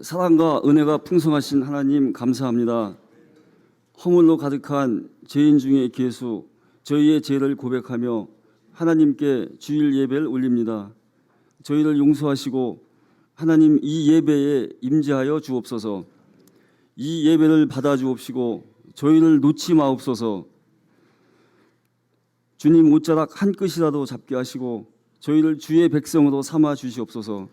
사랑과 은혜가 풍성하신 하나님 감사합니다. 허물로 가득한 죄인 중에 괴수 저희의 죄를 고백하며 하나님께 주일 예배를 올립니다. 저희를 용서하시고 하나님 이 예배에 임재하여 주옵소서. 이 예배를 받아 주옵시고 저희를 놓지 마옵소서. 주님 옷자락 한 끗이라도 잡게 하시고 저희를 주의 백성으로 삼아 주시옵소서.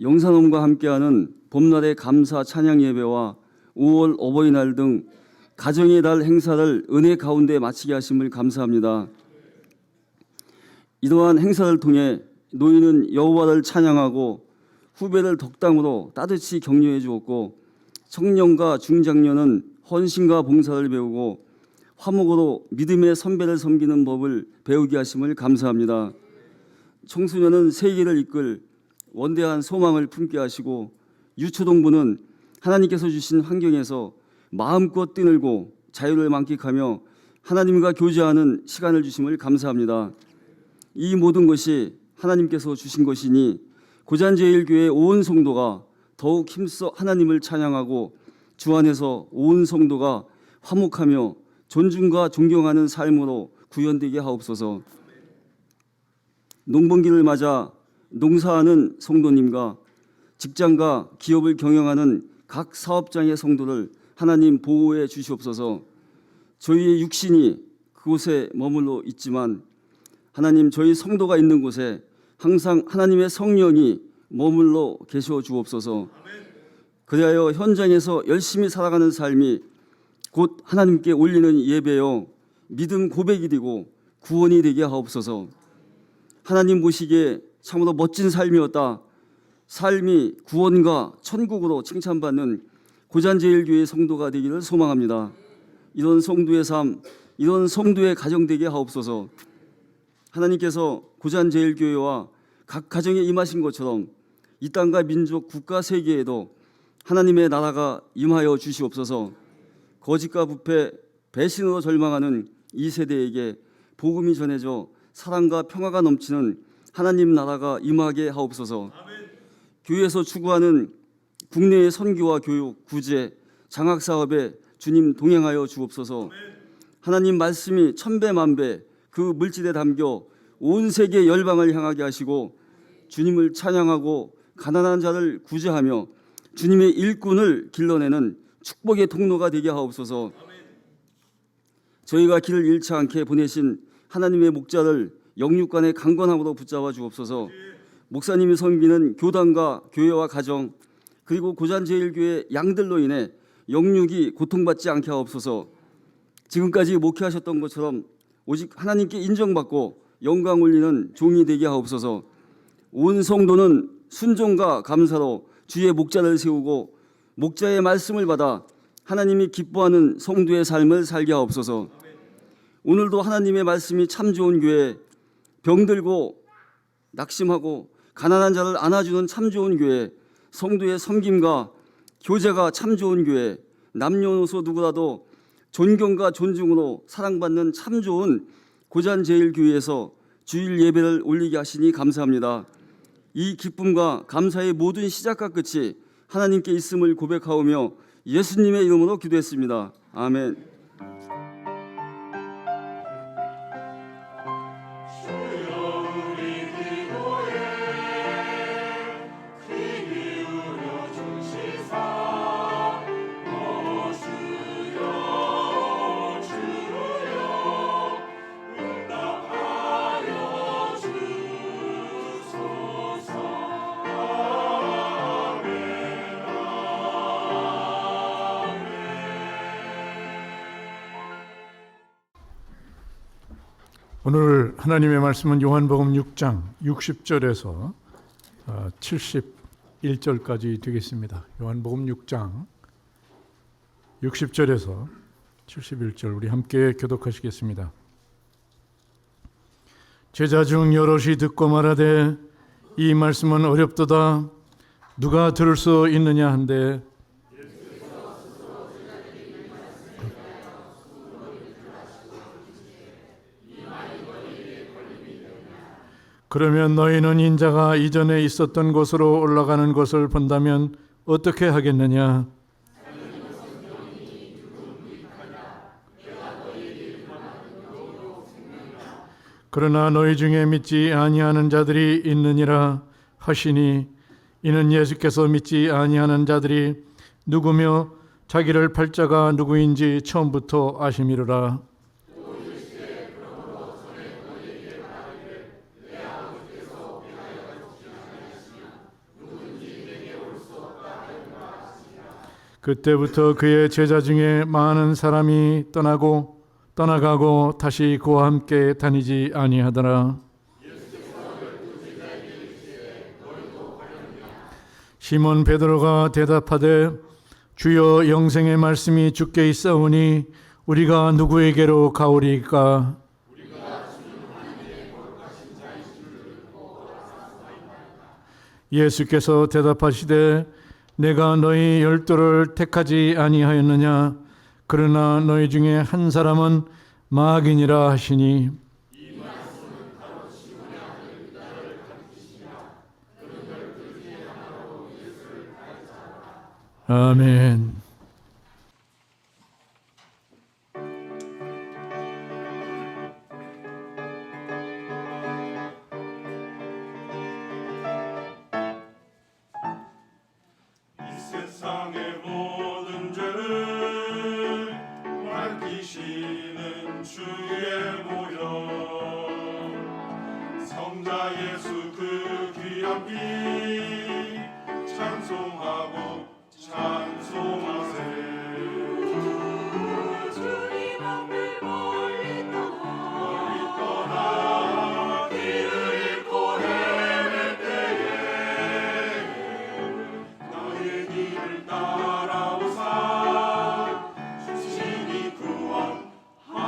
영산홈과 함께하는 봄날의 감사 찬양 예배와 5월 어버이날 등 가정의 달 행사를 은혜 가운데 마치게 하심을 감사합니다. 이러한 행사를 통해 노인은 여호와를 찬양하고 후배를 덕담으로 따뜻이 격려해 주었고 청년과 중장년은 헌신과 봉사를 배우고 화목으로 믿음의 선배를 섬기는 법을 배우게 하심을 감사합니다. 청소년은 세계를 이끌 원대한 소망을 품게 하시고 유초동부는 하나님께서 주신 환경에서 마음껏 뛰놀고 자유를 만끽하며 하나님과 교제하는 시간을 주심을 감사합니다. 이 모든 것이 하나님께서 주신 것이니 고잔제일교회 온 성도가 더욱 힘써 하나님을 찬양하고 주 안에서 온 성도가 화목하며 존중과 존경하는 삶으로 구현되게 하옵소서. 농번기를 맞아 농사하는 성도님과 직장과 기업을 경영하는 각 사업장의 성도를 하나님 보호해 주시옵소서. 저희의 육신이 그곳에 머물러 있지만 하나님 저희 성도가 있는 곳에 항상 하나님의 성령이 머물러 계셔 주옵소서. 그리하여 현장에서 열심히 살아가는 삶이 곧 하나님께 올리는 예배요 믿음 고백이 되고 구원이 되게 하옵소서. 하나님 보시기에 참으로 멋진 삶이었다. 삶이 구원과 천국으로 칭찬받는 고잔제일교회 성도가 되기를 소망합니다. 이런 성도의 삶, 이런 성도의 가정 되게 하옵소서. 하나님께서 고잔제일교회와 각 가정에 임하신 것처럼 이 땅과 민족, 국가, 세계에도 하나님의 나라가 임하여 주시옵소서. 거짓과 부패, 배신으로 절망하는 이 세대에게 복음이 전해져 사랑과 평화가 넘치는 하나님 나라가 임하게 하옵소서. 교회에서 추구하는 국내의 선교와 교육, 구제, 장학 사업에 주님 동행하여 주옵소서. 하나님 말씀이 천배 만배 그 물질에 담겨 온 세계 열방을 향하게 하시고 주님을 찬양하고 가난한 자를 구제하며 주님의 일꾼을 길러내는 축복의 통로가 되게 하옵소서. 저희가 길을 잃지 않게 보내신 하나님의 목자를 영육간의 강건함으로 붙잡아 주옵소서. 목사님이 섬기는 교단과 교회와 가정 그리고 고잔제일교회 양들로 인해 영육이 고통받지 않게 하옵소서. 지금까지 목회하셨던 것처럼 오직 하나님께 인정받고 영광 올리는 종이 되게 하옵소서. 온 성도는 순종과 감사로 주의 목자를 세우고 목자의 말씀을 받아 하나님이 기뻐하는 성도의 삶을 살게 하옵소서. 오늘도 하나님의 말씀이 참 좋은 교회, 병들고 낙심하고 가난한 자를 안아주는 참 좋은 교회, 성도의 섬김과 교제가 참 좋은 교회, 남녀노소 누구라도 존경과 존중으로 사랑받는 참 좋은 고잔제일교회에서 주일 예배를 올리게 하시니 감사합니다. 이 기쁨과 감사의 모든 시작과 끝이 하나님께 있음을 고백하오며 예수님의 이름으로 기도했습니다. 아멘. 오늘 하나님의 말씀은 요한복음 6장 60절에서 71절까지 되겠습니다. 요한복음 6장 60절에서 71절 우리 함께 교독하시겠습니다. 제자 중 여럿이 듣고 말하되 이 말씀은 어렵도다 누가 들을 수 있느냐 한데 그러면 너희는 인자가 이전에 있었던 곳으로 올라가는 것을 본다면 어떻게 하겠느냐? 그러나 너희 중에 믿지 아니하는 자들이 있느니라 하시니, 이는 예수께서 믿지 아니하는 자들이 누구며 자기를 팔자가 누구인지 처음부터 아심이로라. 그때부터 그의 제자 중에 많은 사람이 떠나가고 다시 그와 함께 다니지 아니하더라. 시몬 베드로가 대답하되 주여, 영생의 말씀이 주께 있사오니 우리가 누구에게로 가오리까? 예수께서 대답하시되 내가 너희 12를 택하지 아니하였느냐? 그러나 너희 중에 한 사람은 마귀니라 하시니, 아멘. 세상의 모든 죄를 밝히시는 주의 모형, 성자 예수 그 귀한 피 찬송하고 찬송하세. 주님 앞에 멀리 떠나 길을 잃고 헤맬 때에 나의 길을 따라오사 주님이 구원하셨도다.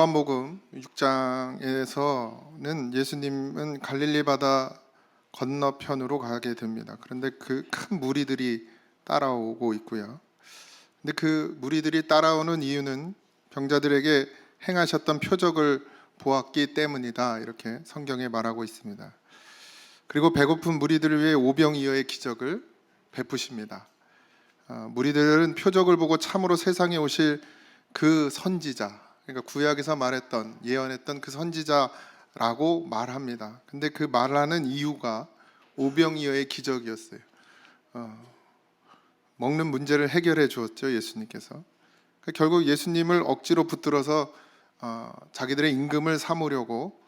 요한복음 6장에서는 예수님은 갈릴리 바다 건너편으로 가게 됩니다. 그런데 그 큰 무리들이 따라오고 있고요. 근데 그 무리들이 따라오는 이유는 병자들에게 행하셨던 표적을 보았기 때문이다, 이렇게 성경에 말하고 있습니다. 그리고 배고픈 무리들을 위해 오병이어의 기적을 베푸십니다. 무리들은 표적을 보고 참으로 세상에 오실 그 선지자, 그러니까 구약에서 말했던, 예언했던 그 선지자라고 말합니다. 근데 그 말하는 이유가 오병이어의 기적이었어요. 먹는 문제를 해결해 주었죠, 예수님께서. 그러니까 결국 예수님을 억지로 붙들어서 자기들의 임금을 삼으려고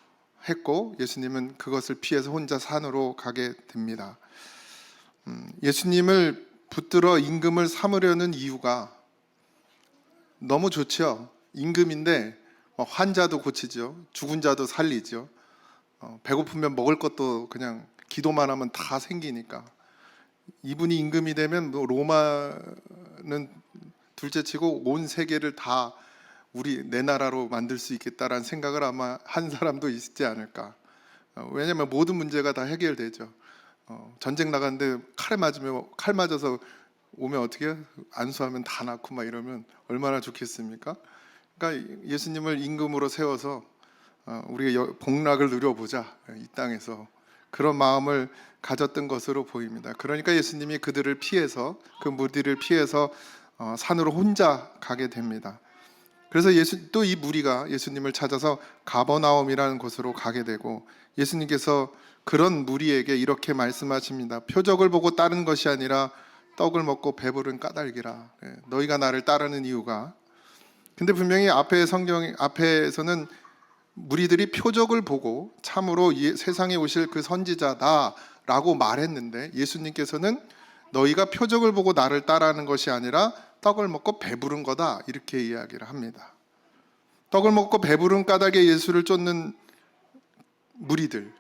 했고, 예수님은 그것을 피해서 혼자 산으로 가게 됩니다. 예수님을 붙들어 임금을 삼으려는 이유가 너무 좋죠. 임금인데 환자도 고치죠, 죽은 자도 살리죠, 배고프면 먹을 것도 그냥 기도만 하면 다 생기니까. 이분이 임금이 되면 뭐 로마는 둘째치고 온 세계를 다 내 나라로 만들 수 있겠다라는 생각을 아마 한 사람도 있지 않을까. 왜냐하면 모든 문제가 다 해결되죠. 전쟁 나가는데 칼 맞아서 오면 어떻게 해요? 안수하면 다 낫고 막 이러면 얼마나 좋겠습니까? 그러니까 예수님을 임금으로 세워서 우리가 복락을 누려보자, 이 땅에서. 그런 마음을 가졌던 것으로 보입니다. 그러니까 예수님이 그들을 피해서, 그 무리를 피해서 산으로 혼자 가게 됩니다. 그래서 또 이 무리가 예수님을 찾아서 가버나움이라는 곳으로 가게 되고, 예수님께서 그런 무리에게 이렇게 말씀하십니다. 표적을 보고 따른 것이 아니라 떡을 먹고 배부른 까닭이라. 너희가 나를 따르는 이유가. 근데 분명히 앞에서는 무리들이 표적을 보고 참으로 세상에 오실 그 선지자다라고 말했는데, 예수님께서는 너희가 표적을 보고 나를 따르는 것이 아니라 떡을 먹고 배부른 거다, 이렇게 이야기를 합니다. 떡을 먹고 배부른 까닭에 예수를 쫓는 무리들,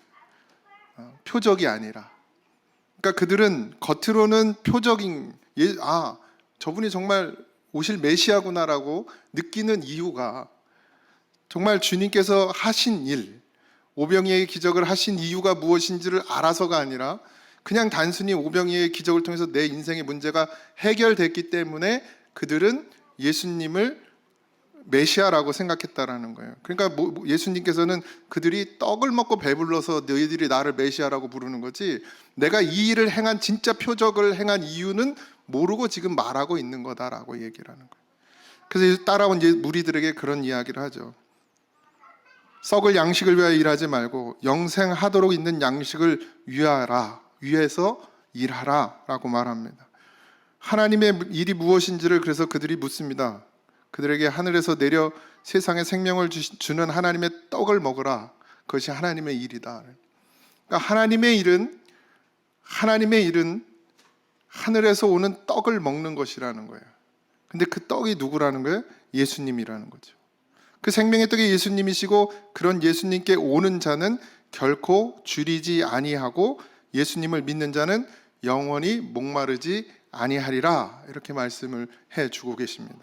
표적이 아니라, 그러니까 그들은 겉으로는 표적인, 저분이 정말 오실 메시아구나라고 느끼는 이유가 정말 주님께서 하신 일, 오병이어의 기적을 하신 이유가 무엇인지를 알아서가 아니라 그냥 단순히 오병이어의 기적을 통해서 내 인생의 문제가 해결됐기 때문에 그들은 예수님을 메시아라고 생각했다라는 거예요. 그러니까 예수님께서는 그들이 떡을 먹고 배불러서 너희들이 나를 메시아라고 부르는 거지, 내가 이 일을 행한, 진짜 표적을 행한 이유는 모르고 지금 말하고 있는 거다라고 얘기를 하는 거예요. 그래서 따라온 무리들에게 그런 이야기를 하죠. 썩을 양식을 위하여 일하지 말고 영생하도록 있는 양식을 위해서 일하라 라고 말합니다. 하나님의 일이 무엇인지를 그래서 그들이 묻습니다. 그들에게 하늘에서 내려 세상에 생명을 주는 하나님의 떡을 먹으라. 그것이 하나님의 일이다. 그러니까 하나님의 일은 하늘에서 오는 떡을 먹는 것이라는 거예요. 근데 그 떡이 누구라는 거예요? 예수님이라는 거죠. 그 생명의 떡이 예수님이시고, 그런 예수님께 오는 자는 결코 줄이지 아니하고 예수님을 믿는 자는 영원히 목마르지 아니하리라, 이렇게 말씀을 해주고 계십니다.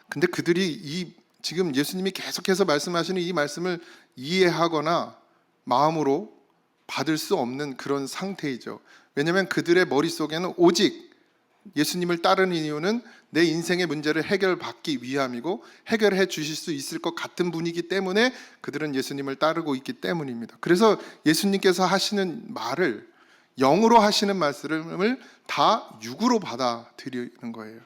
근데 그들이 지금 예수님이 계속해서 말씀하시는 이 말씀을 이해하거나 마음으로 받을 수 없는 그런 상태이죠. 왜냐하면 그들의 머릿속에는 오직 예수님을 따르는 이유는 내 인생의 문제를 해결받기 위함이고 해결해 주실 수 있을 것 같은 분이기 때문에 그들은 예수님을 따르고 있기 때문입니다. 그래서 예수님께서 하시는 말을, 영으로 하시는 말씀을 다 육으로 받아들이는 거예요.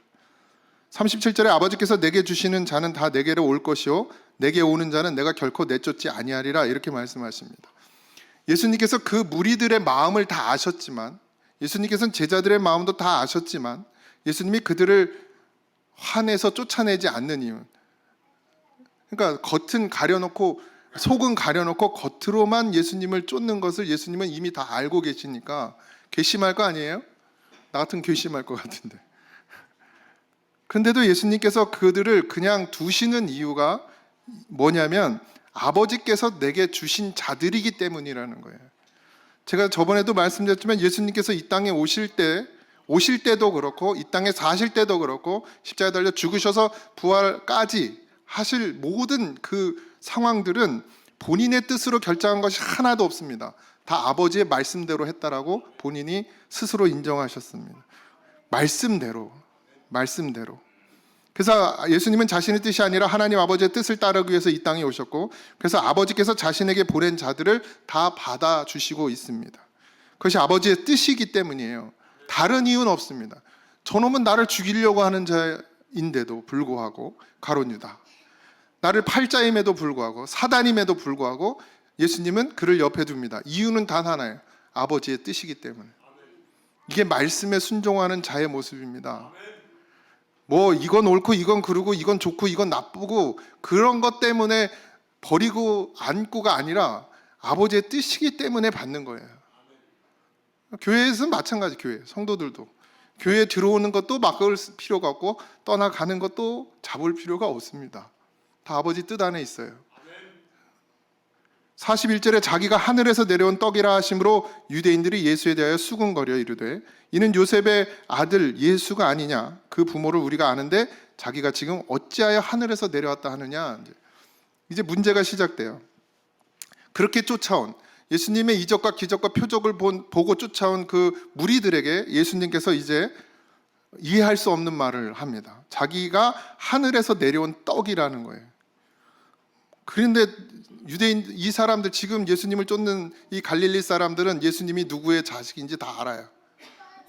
37절에 아버지께서 내게 주시는 자는 다 내게로 올 것이요 내게 오는 자는 내가 결코 내쫓지 아니하리라, 이렇게 말씀하십니다. 예수님께서 그 무리들의 마음을 다 아셨지만, 예수님께서는 제자들의 마음도 다 아셨지만, 예수님이 그들을 화내서 쫓아내지 않는 이유는, 그러니까 겉은 가려놓고 속은 가려놓고 겉으로만 예수님을 쫓는 것을 예수님은 이미 다 알고 계시니까 괘씸할 거 아니에요? 나 같은 괘씸할 것 같은데. 근데도 예수님께서 그들을 그냥 두시는 이유가 뭐냐면 아버지께서 내게 주신 자들이기 때문이라는 거예요. 제가 저번에도 말씀드렸지만 예수님께서 이 땅에 오실 때도 그렇고 이 땅에 사실 때도 그렇고 십자가에 달려 죽으셔서 부활까지 하실 모든 그 상황들은 본인의 뜻으로 결정한 것이 하나도 없습니다. 다 아버지의 말씀대로 했다라고 본인이 스스로 인정하셨습니다. 말씀대로. 그래서 예수님은 자신의 뜻이 아니라 하나님 아버지의 뜻을 따르기 위해서 이 땅에 오셨고, 그래서 아버지께서 자신에게 보낸 자들을 다 받아주시고 있습니다. 그것이 아버지의 뜻이기 때문이에요. 다른 이유는 없습니다. 저놈은 나를 죽이려고 하는 자인데도 불구하고, 가룟 유다, 나를 팔자임에도 불구하고, 사단임에도 불구하고 예수님은 그를 옆에 둡니다. 이유는 단 하나예요. 아버지의 뜻이기 때문에. 이게 말씀에 순종하는 자의 모습입니다. 뭐 이건 옳고 이건 그르고 이건 좋고 이건 나쁘고 그런 것 때문에 버리고 안고가 아니라 아버지의 뜻이기 때문에 받는 거예요. 교회에서는 마찬가지. 교회 성도들도 교회에 들어오는 것도 막을 필요가 없고 떠나가는 것도 잡을 필요가 없습니다. 다 아버지 뜻 안에 있어요. 41절에 자기가 하늘에서 내려온 떡이라 하심으로 유대인들이 예수에 대하여 수군거려 이르되 이는 요셉의 아들 예수가 아니냐, 그 부모를 우리가 아는데 자기가 지금 어찌하여 하늘에서 내려왔다 하느냐. 이제 문제가 시작돼요. 그렇게 쫓아온 예수님의 이적과 기적과 표적을 보고 쫓아온 그 무리들에게 예수님께서 이제 이해할 수 없는 말을 합니다. 자기가 하늘에서 내려온 떡이라는 거예요. 그런데 유대인 이 사람들, 지금 예수님을 쫓는 이 갈릴리 사람들은 예수님이 누구의 자식인지 다 알아요.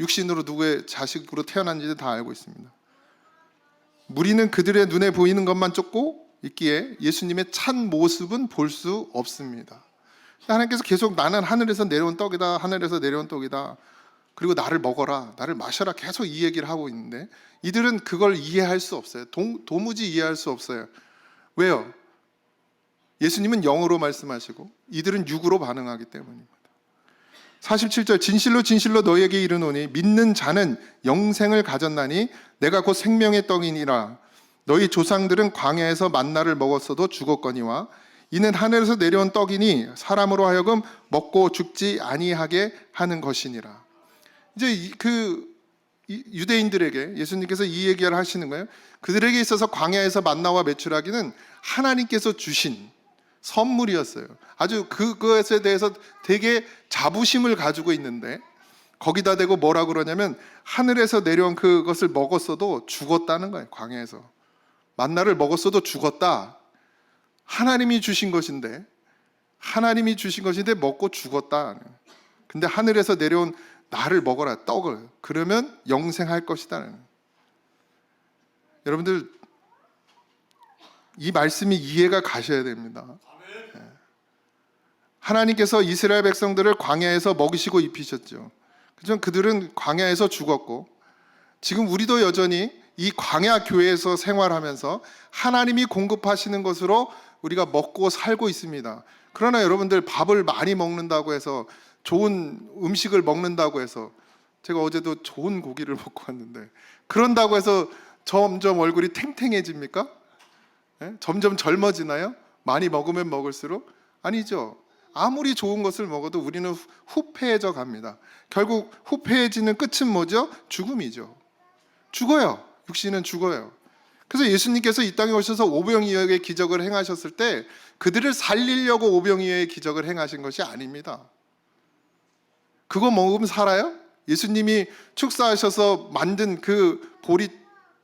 육신으로 누구의 자식으로 태어난지 다 알고 있습니다. 무리는 그들의 눈에 보이는 것만 쫓고 있기에 예수님의 참 모습은 볼 수 없습니다. 하나님께서 계속 나는 하늘에서 내려온 떡이다, 하늘에서 내려온 떡이다, 그리고 나를 먹어라, 나를 마셔라, 계속 이 얘기를 하고 있는데 이들은 그걸 이해할 수 없어요. 도무지 이해할 수 없어요. 왜요? 예수님은 영으로 말씀하시고 이들은 육으로 반응하기 때문입니다. 47절 진실로 진실로 너희에게 이르노니 믿는 자는 영생을 가졌나니 내가 곧 생명의 떡이니라. 너희 조상들은 광야에서 만나를 먹었어도 죽었거니와 이는 하늘에서 내려온 떡이니 사람으로 하여금 먹고 죽지 아니하게 하는 것이니라. 이제 유대인들에게 예수님께서 이 얘기를 하시는 거예요. 그들에게 있어서 광야에서 만나와 메추라기는 하나님께서 주신 선물이었어요. 아주 그것에 대해서 되게 자부심을 가지고 있는데 거기다 대고 뭐라 그러냐면 하늘에서 내려온 그것을 먹었어도 죽었다는 거예요. 광야에서 만나를 먹었어도 죽었다. 하나님이 주신 것인데 먹고 죽었다. 근데 하늘에서 내려온 나를 먹어라, 떡을, 그러면 영생할 것이다. 여러분들 이 말씀이 이해가 가셔야 됩니다. 하나님께서 이스라엘 백성들을 광야에서 먹이시고 입히셨죠. 그죠? 그들은 광야에서 죽었고 지금 우리도 여전히 이 광야 교회에서 생활하면서 하나님이 공급하시는 것으로 우리가 먹고 살고 있습니다. 그러나 여러분들 밥을 많이 먹는다고 해서, 좋은 음식을 먹는다고 해서, 제가 어제도 좋은 고기를 먹고 왔는데 그런다고 해서 점점 얼굴이 탱탱해집니까? 점점 젊어지나요? 많이 먹으면 먹을수록? 아니죠. 아무리 좋은 것을 먹어도 우리는 후패해져 갑니다. 결국 후패해지는 끝은 뭐죠? 죽음이죠. 죽어요. 육신은 죽어요. 그래서 예수님께서 이 땅에 오셔서 오병이어의 기적을 행하셨을 때 그들을 살리려고 오병이어의 기적을 행하신 것이 아닙니다. 그거 먹으면 살아요? 예수님이 축사하셔서 만든 그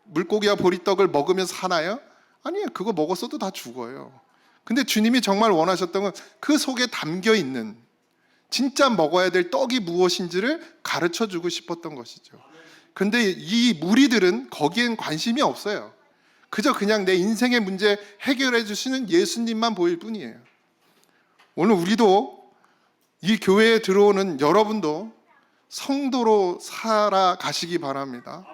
물고기와 보리떡을 먹으면 사나요? 아니에요. 그거 먹었어도 다 죽어요. 근데 주님이 정말 원하셨던 건 그 속에 담겨 있는 진짜 먹어야 될 떡이 무엇인지를 가르쳐 주고 싶었던 것이죠. 근데 이 무리들은 거기엔 관심이 없어요. 그저 그냥 내 인생의 문제 해결해 주시는 예수님만 보일 뿐이에요. 오늘 우리도 이 교회에 들어오는 여러분도 성도로 살아가시기 바랍니다.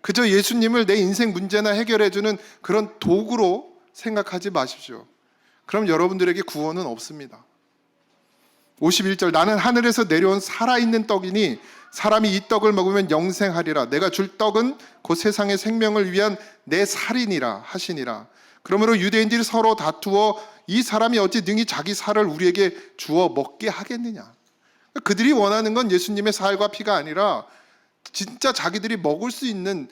그저 예수님을 내 인생 문제나 해결해 주는 그런 도구로 생각하지 마십시오. 그럼 여러분들에게 구원은 없습니다. 51절 나는 하늘에서 내려온 살아있는 떡이니 사람이 이 떡을 먹으면 영생하리라. 내가 줄 떡은 곧 세상의 생명을 위한 내 살이니라 하시니라. 그러므로 유대인들이 서로 다투어 이 사람이 어찌 능히 자기 살을 우리에게 주어 먹게 하겠느냐. 그들이 원하는 건 예수님의 살과 피가 아니라 진짜 자기들이 먹을 수 있는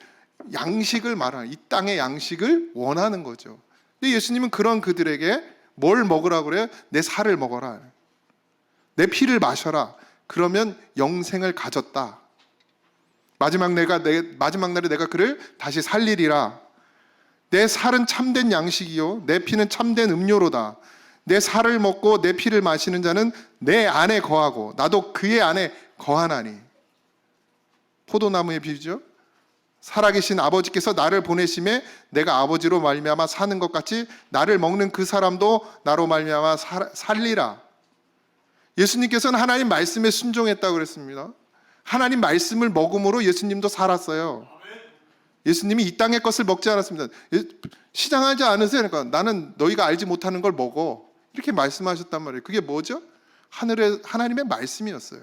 양식을 말하는, 이 땅의 양식을 원하는 거죠. 근데 예수님은 그런 그들에게 뭘 먹으라 그래요? 내 살을 먹어라. 내 피를 마셔라. 그러면 영생을 가졌다. 마지막 날에 내가 그를 다시 살리리라. 내 살은 참된 양식이요 내 피는 참된 음료로다. 내 살을 먹고 내 피를 마시는 자는 내 안에 거하고 나도 그의 안에 거하나니. 포도나무의 비유죠. 살아계신 아버지께서 나를 보내심에 내가 아버지로 말미암아 사는 것 같이 나를 먹는 그 사람도 나로 말미암아 살리라. 예수님께서는 하나님 말씀에 순종했다고 그랬습니다. 하나님 말씀을 먹음으로 예수님도 살았어요. 예수님이 이 땅의 것을 먹지 않았습니다. 시장하지 않으세요? 그러니까 나는 너희가 알지 못하는 걸 먹어. 이렇게 말씀하셨단 말이에요. 그게 뭐죠? 하나님의 말씀이었어요.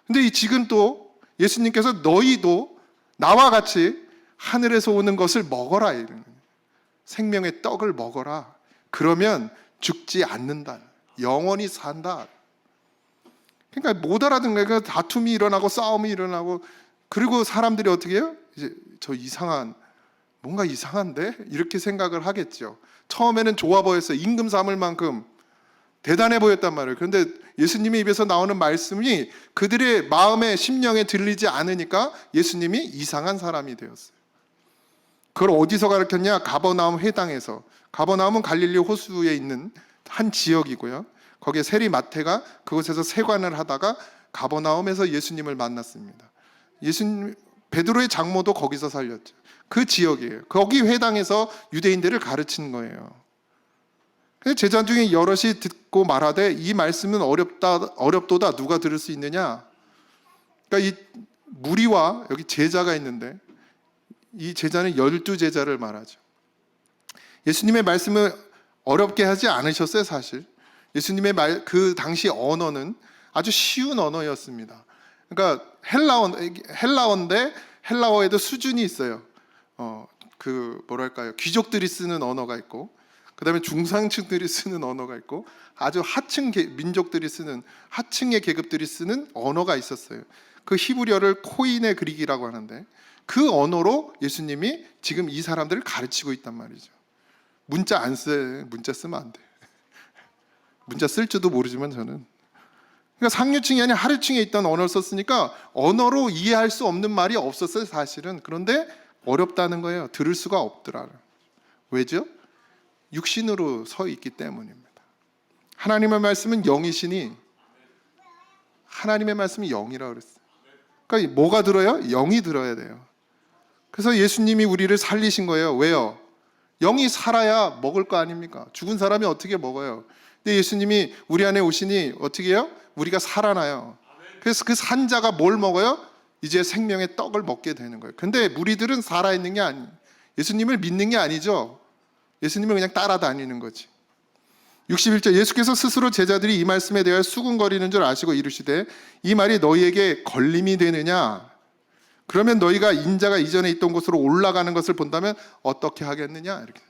근데 지금 또 예수님께서 너희도 나와 같이 하늘에서 오는 것을 먹어라. 이러는 생명의 떡을 먹어라. 그러면 죽지 않는다. 영원히 산다. 그러니까 못 알아듣는 거예요. 다툼이 일어나고 싸움이 일어나고 그리고 사람들이 어떻게 해요? 이제 저 뭔가 이상한데? 이렇게 생각을 하겠죠. 처음에는 좋아 보였어요. 임금 삼을 만큼 대단해 보였단 말이에요. 그런데 예수님의 입에서 나오는 말씀이 그들의 마음에 심령에 들리지 않으니까 예수님이 이상한 사람이 되었어요. 그걸 어디서 가르쳤냐? 가버나움 회당에서. 가버나움은 갈릴리 호수에 있는 한 지역이고요. 거기에 세리 마태가 그곳에서 세관을 하다가 가버나움에서 예수님을 만났습니다. 베드로의 장모도 거기서 살렸죠. 그 지역이에요. 거기 회당에서 유대인들을 가르친 거예요. 제자 중에 여럿이 듣고 말하되 이 말씀은 어렵도다 누가 들을 수 있느냐. 그러니까 이 무리와 여기 제자가 있는데 이 제자는 12제자를 말하죠. 예수님의 말씀을 어렵게 하지 않으셨어요. 사실 예수님의 그 당시 언어는 아주 쉬운 언어였습니다. 그러니까 헬라어인데 헬라어에도 수준이 있어요. 귀족들이 쓰는 언어가 있고, 그 다음에 중상층들이 쓰는 언어가 있고, 아주 하층 민족들이 쓰는 하층의 계급들이 쓰는 언어가 있었어요. 그 히브리어를 코인의 그릭이라고 하는데 그 언어로 예수님이 지금 이 사람들을 가르치고 있단 말이죠. 문자 안 써. 문자 쓰면 안 돼. 문자 쓸 줄도 모르지만 저는. 그러니까 상류층이 아니라 하류층에 있던 언어를 썼으니까 언어로 이해할 수 없는 말이 없었어요, 사실은. 그런데 어렵다는 거예요. 들을 수가 없더라. 왜죠? 육신으로 서 있기 때문입니다. 하나님의 말씀은 영이시니 하나님의 말씀이 영이라고 그랬어요. 그러니까 뭐가 들어요? 영이 들어야 돼요. 그래서 예수님이 우리를 살리신 거예요. 왜요? 영이 살아야 먹을 거 아닙니까? 죽은 사람이 어떻게 먹어요? 근데 예수님이 우리 안에 오시니 어떻게 해요? 우리가 살아나요. 그래서 그 산자가 뭘 먹어요? 이제 생명의 떡을 먹게 되는 거예요. 근데 무리들은 살아있는 게 아니에요. 예수님을 믿는 게 아니죠. 예수님을 그냥 따라다니는 거지. 61절 예수께서 스스로 제자들이 이 말씀에 대하여 수군거리는 줄 아시고 이르시되 이 말이 너희에게 걸림이 되느냐? 그러면 너희가 인자가 이전에 있던 곳으로 올라가는 것을 본다면 어떻게 하겠느냐? 이렇게.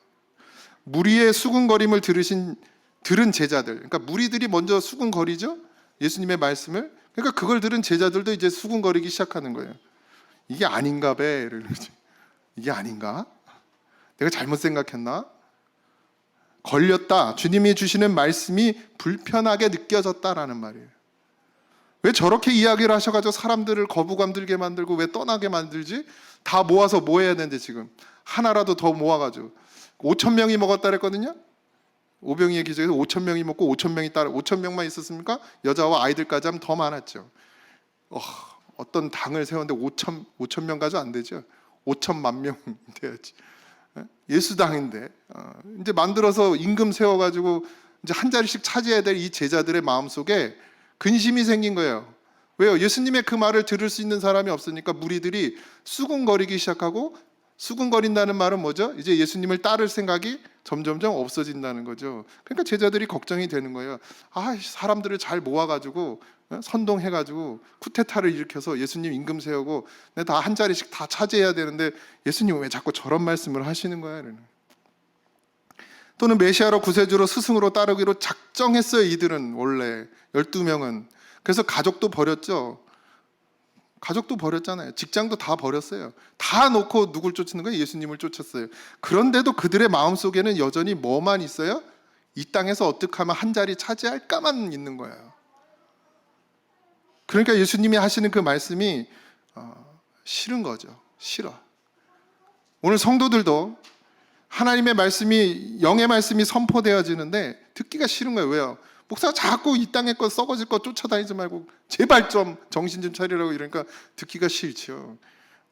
무리의 수군거림을 들은 제자들, 그러니까 무리들이 먼저 수군거리죠. 예수님의 말씀을. 그러니까 그걸 들은 제자들도 이제 수군거리기 시작하는 거예요. 이게 아닌가 배. 이게 아닌가? 내가 잘못 생각했나? 걸렸다. 주님이 주시는 말씀이 불편하게 느껴졌다라는 말이에요. 왜 저렇게 이야기를 하셔가지고 사람들을 거부감 들게 만들고 왜 떠나게 만들지? 다 모아서 뭐 해야 되는데 지금 하나라도 더 모아가지고 5,000명이 먹었다 그랬거든요. 오병이의 기적에서 5,000명이 먹고 5,000명이 따라 5,000명만 있었습니까? 여자와 아이들까지 하면 더 많았죠. 어떤 당을 세웠는데 5,000명 가지고 안 되죠. 5천만 명 돼야지. 예수당인데 이제 만들어서 임금 세워가지고 이제 한 자리씩 차지해야 될 이 제자들의 마음속에 근심이 생긴 거예요. 왜요? 예수님의 그 말을 들을 수 있는 사람이 없으니까 무리들이 수군거리기 시작하고, 수군거린다는 말은 뭐죠? 이제 예수님을 따를 생각이 점점점 없어진다는 거죠. 그러니까 제자들이 걱정이 되는 거예요. 사람들을 잘 모아가지고 선동해가지고 쿠데타를 일으켜서 예수님 임금 세우고 다 한 자리씩 다 차지해야 되는데 예수님 왜 자꾸 저런 말씀을 하시는 거야? 이러는. 또는 메시아로 구세주로 스승으로 따르기로 작정했어요. 이들은 원래 12명은. 그래서 가족도 버렸죠. 가족도 버렸잖아요. 직장도 다 버렸어요. 다 놓고 누굴 쫓는 거예요? 예수님을 쫓았어요. 그런데도 그들의 마음속에는 여전히 뭐만 있어요? 이 땅에서 어떻게 하면 한 자리 차지할까만 있는 거예요. 그러니까 예수님이 하시는 그 말씀이 싫은 거죠. 싫어. 오늘 성도들도 하나님의 말씀이, 영의 말씀이 선포되어지는데 듣기가 싫은 거예요. 왜요? 목사가 자꾸 이 땅의 것, 썩어질 것 쫓아다니지 말고 제발 좀 정신 좀 차리라고 이러니까 듣기가 싫죠.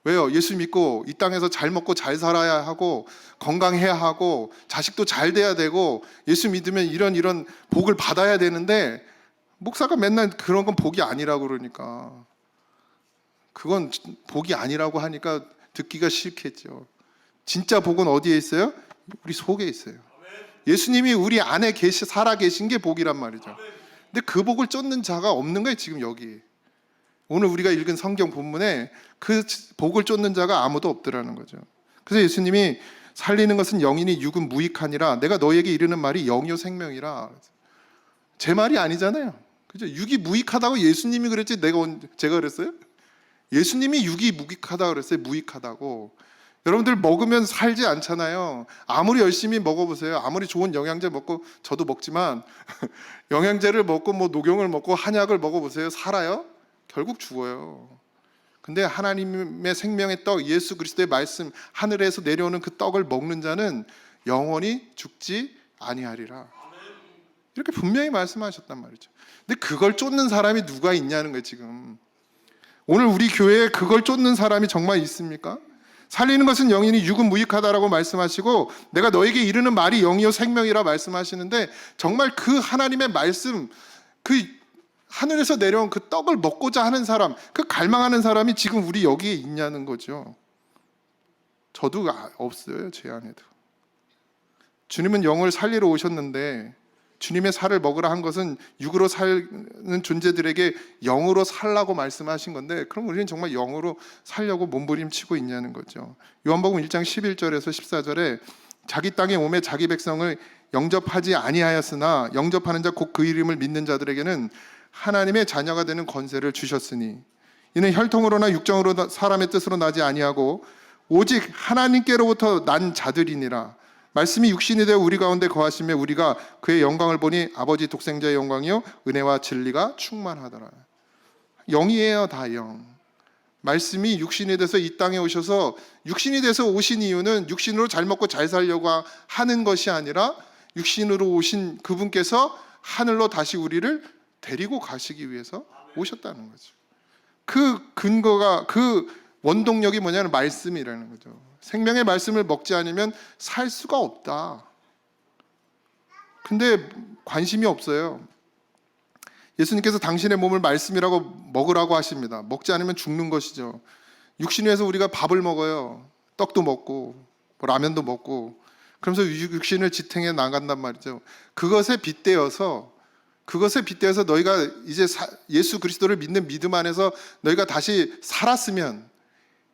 왜요? 예수 믿고 이 땅에서 잘 먹고 잘 살아야 하고 건강해야 하고 자식도 잘 돼야 되고 예수 믿으면 이런 복을 받아야 되는데 목사가 맨날 그런 건 복이 아니라고 그러니까, 그건 복이 아니라고 하니까 듣기가 싫겠죠. 진짜 복은 어디에 있어요? 우리 속에 있어요. 예수님이 우리 안에 살아 계신 게 복이란 말이죠. 근데 그 복을 쫓는 자가 없는 거예요, 지금 여기. 오늘 우리가 읽은 성경 본문에 그 복을 쫓는 자가 아무도 없더라는 거죠. 그래서 예수님이 살리는 것은 영이니 육은 무익하니라. 내가 너에게 이르는 말이 영이요 생명이라. 제 말이 아니잖아요. 그죠? 육이 무익하다고 예수님이 그랬지 제가 그랬어요? 예수님이 육이 무익하다고 그랬어요. 무익하다고. 여러분들 먹으면 살지 않잖아요. 아무리 열심히 먹어보세요. 아무리 좋은 영양제 먹고, 저도 먹지만 영양제를 먹고 뭐 녹용을 먹고 한약을 먹어보세요. 살아요? 결국 죽어요. 근데 하나님의 생명의 떡, 예수 그리스도의 말씀, 하늘에서 내려오는 그 떡을 먹는 자는 영원히 죽지 아니하리라. 이렇게 분명히 말씀하셨단 말이죠. 근데 그걸 쫓는 사람이 누가 있냐는 거예요, 지금. 오늘 우리 교회에 그걸 쫓는 사람이 정말 있습니까? 살리는 것은 영이니 육은 무익하다라고 말씀하시고 내가 너에게 이르는 말이 영이요 생명이라 말씀하시는데, 정말 그 하나님의 말씀, 그 하늘에서 내려온 그 떡을 먹고자 하는 사람, 그 갈망하는 사람이 지금 우리 여기에 있냐는 거죠. 저도 없어요, 제 안에도. 주님은 영을 살리러 오셨는데 주님의 살을 먹으라 한 것은 육으로 사는 존재들에게 영으로 살라고 말씀하신 건데, 그럼 우리는 정말 영으로 살려고 몸부림치고 있냐는 거죠. 요한복음 1장 11절에서 14절에 자기 땅에 오매 자기 백성을 영접하지 아니하였으나 영접하는 자 곧 그 이름을 믿는 자들에게는 하나님의 자녀가 되는 권세를 주셨으니 이는 혈통으로나 육정으로 사람의 뜻으로 나지 아니하고 오직 하나님께로부터 난 자들이니라. 말씀이 육신이 되어 우리 가운데 거하시며 우리가 그의 영광을 보니 아버지 독생자의 영광이요 은혜와 진리가 충만하더라. 영이에요, 다 영. 말씀이 육신이 돼서 이 땅에 오셔서, 육신이 돼서 오신 이유는 육신으로 잘 먹고 잘 살려고 하는 것이 아니라 육신으로 오신 그분께서 하늘로 다시 우리를 데리고 가시기 위해서 오셨다는 거죠. 그 근거가, 그 원동력이 뭐냐면 말씀이라는 거죠. 생명의 말씀을 먹지 않으면 살 수가 없다. 근데 관심이 없어요. 예수님께서 당신의 몸을 말씀이라고 먹으라고 하십니다. 먹지 않으면 죽는 것이죠. 육신에서 우리가 밥을 먹어요. 떡도 먹고 뭐 라면도 먹고, 그러면서 육신을 지탱해 나간단 말이죠. 그것에 빗대어서 너희가 이제 예수 그리스도를 믿는 믿음 안에서 너희가 다시 살았으면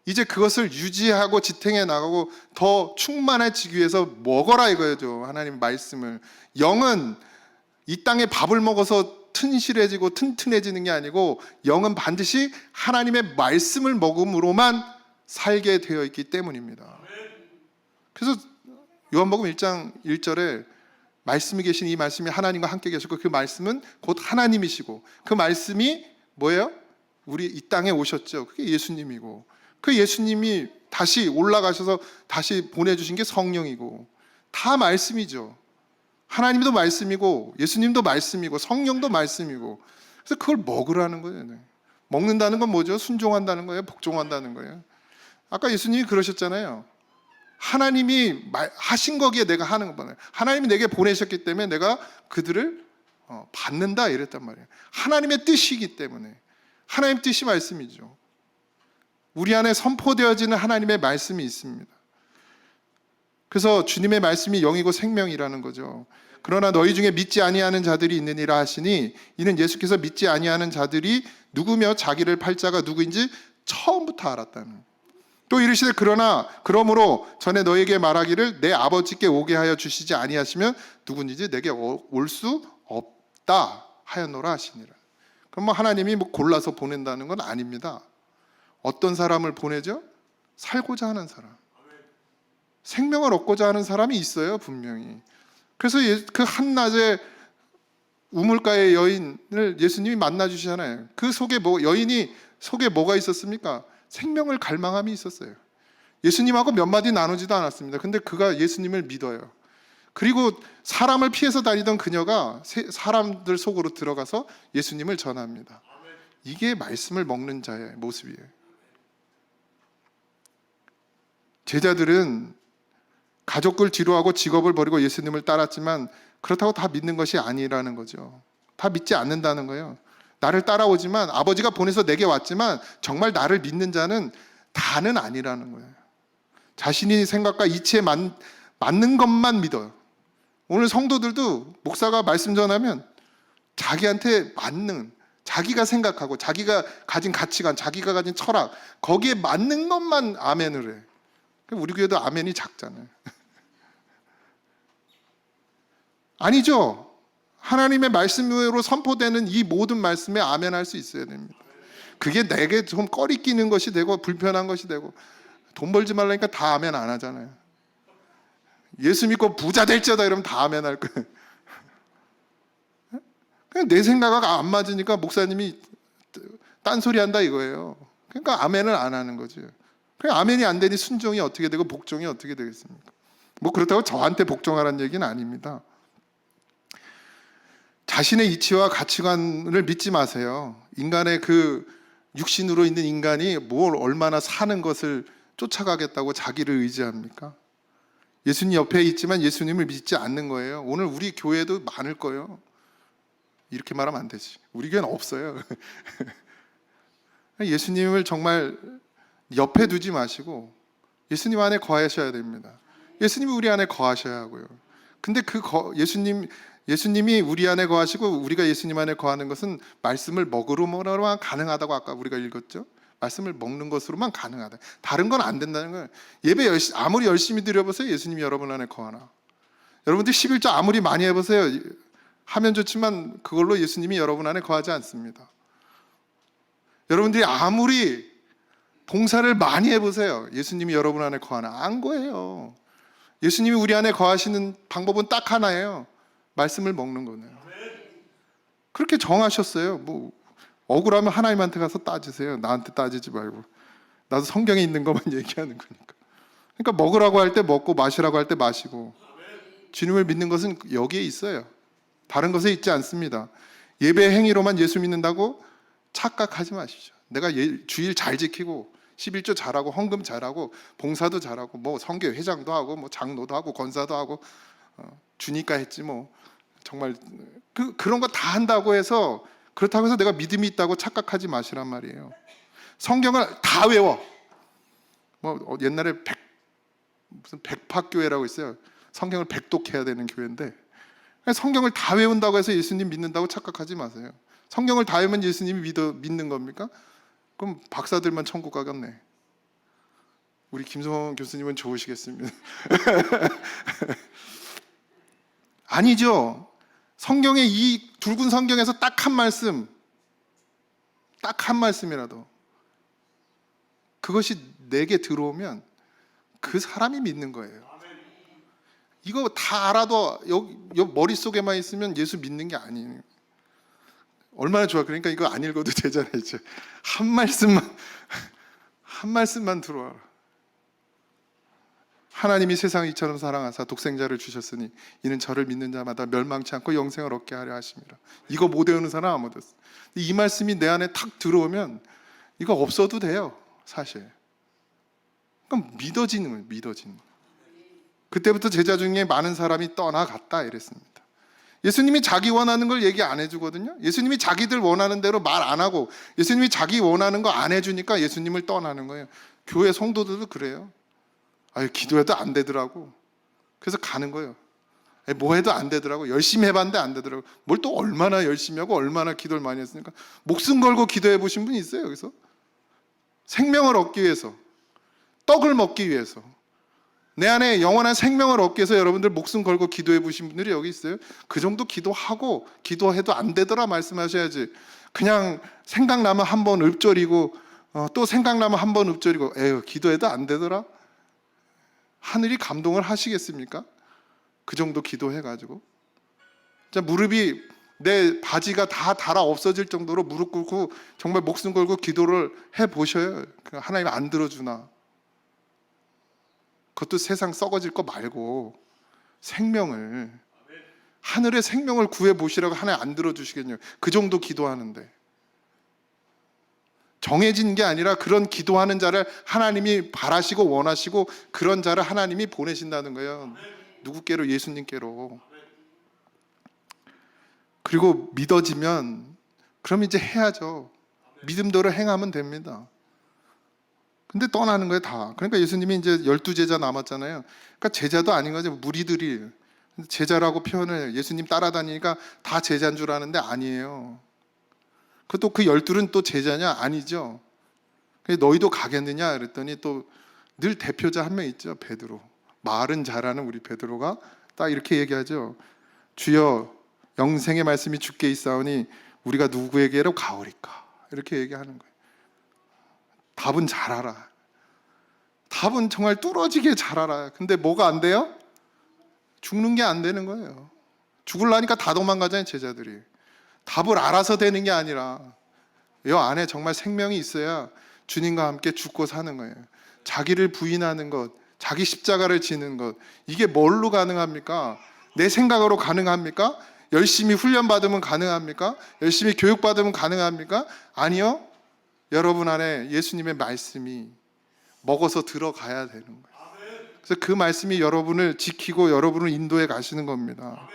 이제 그것을 유지하고 지탱해 나가고 더 충만해지기 위해서 먹어라 이거죠. 하나님 말씀을. 영은 이 땅에 밥을 먹어서 튼실해지고 튼튼해지는 게 아니고, 영은 반드시 하나님의 말씀을 먹음으로만 살게 되어 있기 때문입니다. 그래서 요한복음 1장 1절에 말씀이 계신 이 말씀이 하나님과 함께 계시고 그 말씀은 곧 하나님이시고, 그 말씀이 뭐예요? 우리 이 땅에 오셨죠. 그게 예수님이고, 그 예수님이 다시 올라가셔서 다시 보내주신 게 성령이고, 다 말씀이죠. 하나님도 말씀이고 예수님도 말씀이고 성령도 말씀이고, 그래서 그걸 먹으라는 거예요. 먹는다는 건 뭐죠? 순종한다는 거예요? 복종한다는 거예요? 아까 예수님이 그러셨잖아요. 하나님이 하신 거기에 내가 하는 거잖아요. 하나님이 내게 보내셨기 때문에 내가 그들을 받는다 이랬단 말이에요. 하나님의 뜻이기 때문에. 하나님의 뜻이 말씀이죠. 우리 안에 선포되어지는 하나님의 말씀이 있습니다. 그래서 주님의 말씀이 영이고 생명이라는 거죠. 그러나 너희 중에 믿지 아니하는 자들이 있느니라 하시니, 이는 예수께서 믿지 아니하는 자들이 누구며 자기를 팔 자가 누구인지 처음부터 알았다는. 또 이르시되 그러므로 전에 너에게 말하기를 내 아버지께 오게 하여 주시지 아니하시면 누구든지 내게 올 수 없다 하였노라 하시니라. 그럼 뭐 하나님이 뭐 골라서 보낸다는 건 아닙니다. 어떤 사람을 보내죠? 살고자 하는 사람. 생명을 얻고자 하는 사람이 있어요, 분명히. 그래서 그 한낮에 우물가의 여인을 예수님이 만나 주시잖아요. 그 속에 여인이 속에 뭐가 있었습니까? 생명을 갈망함이 있었어요. 예수님하고 몇 마디 나누지도 않았습니다. 근데 그가 예수님을 믿어요. 그리고 사람을 피해서 다니던 그녀가 사람들 속으로 들어가서 예수님을 전합니다. 이게 말씀을 먹는 자의 모습이에요. 제자들은 가족을 뒤로하고 직업을 버리고 예수님을 따랐지만 그렇다고 다 믿는 것이 아니라는 거죠. 다 믿지 않는다는 거예요. 나를 따라오지만 아버지가 보내서 내게 왔지만 정말 나를 믿는 자는 다는 아니라는 거예요. 자신이 생각과 이치에 맞는 것만 믿어요. 오늘 성도들도 목사가 말씀 전하면 자기한테 맞는, 자기가 생각하고 자기가 가진 가치관, 자기가 가진 철학, 거기에 맞는 것만 아멘을 해. 우리 교회도 아멘이 작잖아요. 아니죠. 하나님의 말씀으로 선포되는 이 모든 말씀에 아멘할 수 있어야 됩니다. 그게 내게 좀 꺼리 끼는 것이 되고 불편한 것이 되고, 돈 벌지 말라니까 다 아멘 안 하잖아요. 예수 믿고 부자 될지어다 이러면 다 아멘 할 거예요. 그냥 내 생각하고 안 맞으니까 목사님이 딴소리 한다 이거예요. 그러니까 아멘을 안 하는 거죠. 그냥 아멘이 안 되니 순종이 어떻게 되고 복종이 어떻게 되겠습니까? 뭐 그렇다고 저한테 복종하라는 얘기는 아닙니다. 자신의 이치와 가치관을 믿지 마세요. 인간의 그 육신으로 있는 인간이 뭘 얼마나 사는 것을 쫓아가겠다고 자기를 의지합니까? 예수님 옆에 있지만 예수님을 믿지 않는 거예요. 오늘 우리 교회도 많을 거예요. 이렇게 말하면 안 되지. 우리 교회는 없어요. 예수님을 정말 옆에 두지 마시고 예수님 안에 거하셔야 됩니다. 예수님이 우리 안에 거하셔야 하고요. 근데 예수님이 우리 안에 거하시고 우리가 예수님 안에 거하는 것은 말씀을 먹으로만 가능하다고 아까 우리가 읽었죠. 말씀을 먹는 것으로만 가능하다. 다른 건 안 된다는 거예요. 예배 아무리 열심히 드려보세요. 예수님이 여러분 안에 거하나. 여러분들 11조 아무리 많이 해보세요. 하면 좋지만 그걸로 예수님이 여러분 안에 거하지 않습니다. 여러분들이 아무리 봉사를 많이 해보세요. 예수님이 여러분 안에 거하나. 안 거예요. 예수님이 우리 안에 거하시는 방법은 딱 하나예요. 말씀을 먹는 거네요. 그렇게 정하셨어요. 뭐 억울하면 하나님한테 가서 따지세요. 나한테 따지지 말고. 나도 성경에 있는 것만 얘기하는 거니까. 그러니까 먹으라고 할 때 먹고 마시라고 할 때 마시고. 주님을 믿는 것은 여기에 있어요. 다른 것에 있지 않습니다. 예배 행위로만 예수 믿는다고 착각하지 마시죠. 내가 주일 잘 지키고 11조 잘하고 헌금 잘하고 봉사도 잘하고 뭐 선교 회장도 하고 뭐 장로도 하고 권사도 하고 주니까 했지 뭐 정말 그런 거 다 한다고 해서 그렇다고 해서 내가 믿음이 있다고 착각하지 마시란 말이에요. 성경을 다 외워. 뭐 옛날에 무슨 백파교회라고 있어요. 성경을 백독해야 되는 교회인데 성경을 다 외운다고 해서 예수님 믿는다고 착각하지 마세요. 성경을 다 외우면 예수님이 믿는 겁니까? 그럼 박사들만 천국 가겠네. 우리 김성원 교수님은 좋으시겠습니다. 아니죠. 성경의 이 굵은 성경에서 딱 한 말씀이라도 그것이 내게 들어오면 그 사람이 믿는 거예요. 이거 다 알아도 여기 머릿속에만 있으면 예수 믿는 게 아니에요. 얼마나 좋아. 그러니까 이거 안 읽어도 되잖아요. 이제 한 말씀만 들어와라. 하나님이 세상을 이처럼 사랑하사 독생자를 주셨으니 이는 저를 믿는 자마다 멸망치 않고 영생을 얻게 하려 하심이라. 이거 못 외우는 사람 아무도 없어. 이 말씀이 내 안에 탁 들어오면 이거 없어도 돼요. 사실. 그럼 믿어지는 거예요. 믿어지는 거예요. 그때부터 제자 중에 많은 사람이 떠나갔다 이랬습니다. 예수님이 자기 원하는 걸 얘기 안 해주거든요. 예수님이 자기들 원하는 대로 말 안 하고 예수님이 자기 원하는 거 안 해주니까 예수님을 떠나는 거예요. 교회 성도들도 그래요. 기도해도 안 되더라고. 그래서 가는 거예요. 뭐 해도 안 되더라고. 열심히 해봤는데 안 되더라고. 뭘 또 얼마나 열심히 하고 얼마나 기도를 많이 했으니까. 목숨 걸고 기도해 보신 분이 있어요. 여기서 생명을 얻기 위해서, 떡을 먹기 위해서, 내 안에 영원한 생명을 얻기 위해서 여러분들 목숨 걸고 기도해 보신 분들이 여기 있어요. 그 정도 기도하고 기도해도 안 되더라 말씀하셔야지. 그냥 생각나면 한번 읊조리고 또 생각나면 한 번 읊조리고 에휴 기도해도 안 되더라. 하늘이 감동을 하시겠습니까? 그 정도 기도해가지고 무릎이 내 바지가 다 닳아 없어질 정도로 무릎 꿇고 정말 목숨 걸고 기도를 해보셔요. 하나님 안 들어주나. 그것도 세상 썩어질 거 말고 생명을, 하늘의 생명을 구해보시라고 하나님 안 들어주시겠냐고. 그 정도 기도하는데 정해진 게 아니라 그런 기도하는 자를 하나님이 바라시고 원하시고 그런 자를 하나님이 보내신다는 거예요. 누구께로? 예수님께로. 그리고 믿어지면 그럼 이제 해야죠. 믿음대로 행하면 됩니다. 근데 떠나는 거예요 다. 그러니까 예수님이 이제 12제자 남았잖아요. 그러니까 제자도 아닌 거죠. 무리들이 제자라고 표현을, 예수님 따라다니니까 다 제자인 줄 아는데 아니에요. 그것도 그 12는 또 제자냐? 아니죠. 너희도 가겠느냐? 그랬더니 또 늘 대표자 한 명 있죠. 베드로. 말은 잘하는 우리 베드로가 딱 이렇게 얘기하죠. 주여 영생의 말씀이 주께 있사오니 우리가 누구에게로 가오리까? 이렇게 얘기하는 거예요. 답은 잘 알아. 답은 정말 뚫어지게 잘 알아요. 근데 뭐가 안 돼요? 죽는 게 안 되는 거예요. 죽으려니까 다 도망가잖아요, 제자들이. 답을 알아서 되는 게 아니라 이 안에 정말 생명이 있어야 주님과 함께 죽고 사는 거예요. 자기를 부인하는 것, 자기 십자가를 지는 것, 이게 뭘로 가능합니까? 내 생각으로 가능합니까? 열심히 훈련받으면 가능합니까? 열심히 교육받으면 가능합니까? 아니요. 여러분 안에 예수님의 말씀이 먹어서 들어가야 되는 거예요. 그래서 그 말씀이 여러분을 지키고 여러분을 인도해 가시는 겁니다.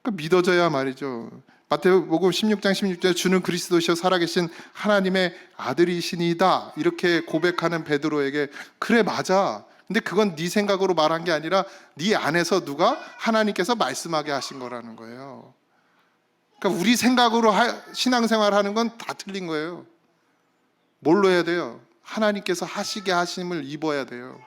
그러니까 믿어져야 말이죠. 마태복음 16장 16절에 주는 그리스도시여 살아계신 하나님의 아들이시니다 이렇게 고백하는 베드로에게 그래 맞아. 근데 그건 네 생각으로 말한 게 아니라 네 안에서 누가 하나님께서 말씀하게 하신 거라는 거예요. 그러니까 우리 생각으로 신앙생활하는 건 다 틀린 거예요. 뭘로 해야 돼요? 하나님께서 하시게 하심을 입어야 돼요.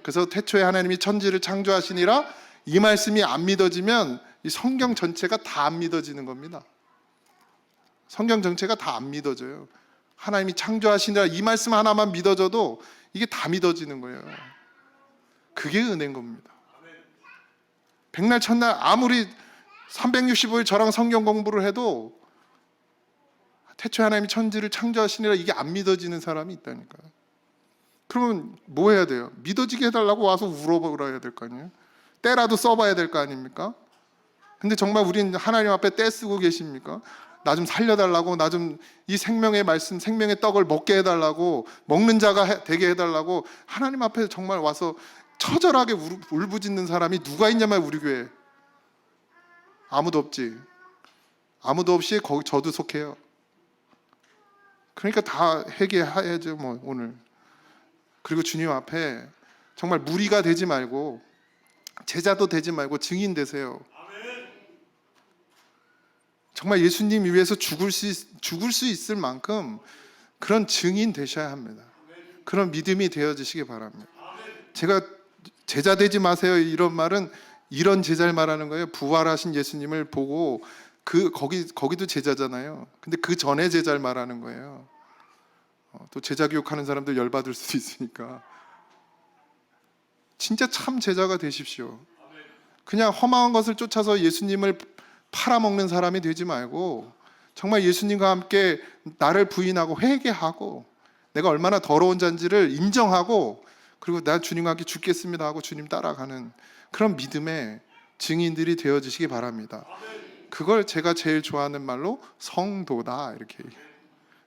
그래서 태초에 하나님이 천지를 창조하시니라 이 말씀이 안 믿어지면 이 성경 전체가 다 안 믿어지는 겁니다. 성경 전체가 다 안 믿어져요. 하나님이 창조하시니라 이 말씀 하나만 믿어져도 이게 다 믿어지는 거예요. 그게 은혜인 겁니다. 백날 첫날 아무리 365일 저랑 성경 공부를 해도 태초에 하나님이 천지를 창조하시니라 이게 안 믿어지는 사람이 있다니까요. 그러면 뭐 해야 돼요? 믿어지게 해달라고 와서 울어보라 될 거 아니에요? 때라도 써봐야 될 거 아닙니까? 근데 정말 우린 하나님 앞에 때 쓰고 계십니까? 나 좀 살려달라고, 나 좀 이 생명의 말씀, 생명의 떡을 먹게 해달라고, 먹는 자가 되게 해달라고 하나님 앞에 정말 와서 처절하게 울부짖는 사람이 누가 있냐면 우리 교회에. 아무도 없지. 아무도 없이 거기 저도 속해요. 그러니까 다 회개해야죠 뭐 오늘. 그리고 주님 앞에 정말 무리가 되지 말고 제자도 되지 말고 증인 되세요. 정말 예수님 위해서 죽을 수 있을 만큼 그런 증인 되셔야 합니다. 그런 믿음이 되어지시기 바랍니다. 제가 제자 되지 마세요 이런 말은 이런 제자를 말하는 거예요. 부활하신 예수님을 보고 거기도 제자잖아요. 근데 그 전에 제자를 말하는 거예요. 또 제자 교육하는 사람들 열받을 수도 있으니까 진짜 참 제자가 되십시오. 그냥 험한 것을 쫓아서 예수님을 팔아먹는 사람이 되지 말고 정말 예수님과 함께 나를 부인하고 회개하고 내가 얼마나 더러운 자인지를 인정하고 그리고 난 주님과 함께 죽겠습니다 하고 주님 따라가는 그런 믿음의 증인들이 되어지시기 바랍니다. 그걸 제가 제일 좋아하는 말로 성도다 이렇게 얘기해요.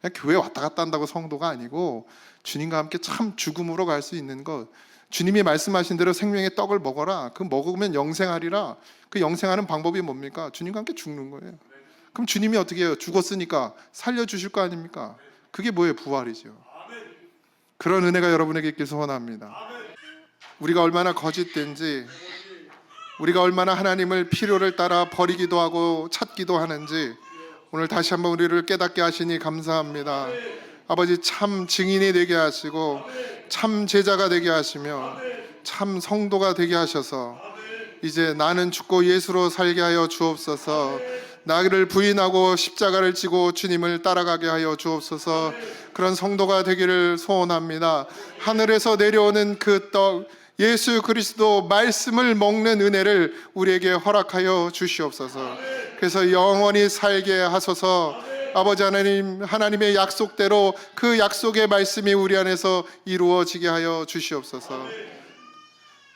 그냥 교회 왔다 갔다 한다고 성도가 아니고 주님과 함께 참 죽음으로 갈 수 있는 것. 주님이 말씀하신 대로 생명의 떡을 먹어라. 그 먹으면 영생하리라. 그 영생하는 방법이 뭡니까? 주님과 함께 죽는 거예요. 그럼 주님이 어떻게 해요? 죽었으니까 살려주실 거 아닙니까? 그게 뭐예요? 부활이죠. 그런 은혜가 여러분에게 있길 소원합니다. 우리가 얼마나 거짓된지, 우리가 얼마나 하나님을 필요를 따라 버리기도 하고 찾기도 하는지 오늘 다시 한번 우리를 깨닫게 하시니 감사합니다. 아버지 참 증인이 되게 하시고 참 제자가 되게 하시며 참 성도가 되게 하셔서 이제 나는 죽고 예수로 살게 하여 주옵소서. 나를 부인하고 십자가를 지고 주님을 따라가게 하여 주옵소서. 그런 성도가 되기를 소원합니다. 하늘에서 내려오는 그 떡 예수 그리스도 말씀을 먹는 은혜를 우리에게 허락하여 주시옵소서. 그래서 영원히 살게 하소서. 아버지 하나님, 하나님의 약속대로 그 약속의 말씀이 우리 안에서 이루어지게 하여 주시옵소서.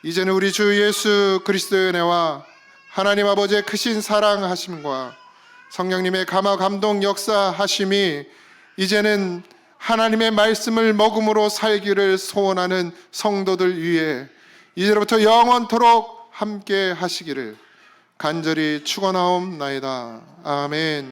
이제는 우리 주 예수 그리스도의 은혜와 하나님 아버지의 크신 사랑하심과 성령님의 감화 감동 역사하심이 이제는 하나님의 말씀을 먹음으로 살기를 소원하는 성도들 위해 이제로부터 영원토록 함께 하시기를 간절히 축원하옵나이다. 아멘.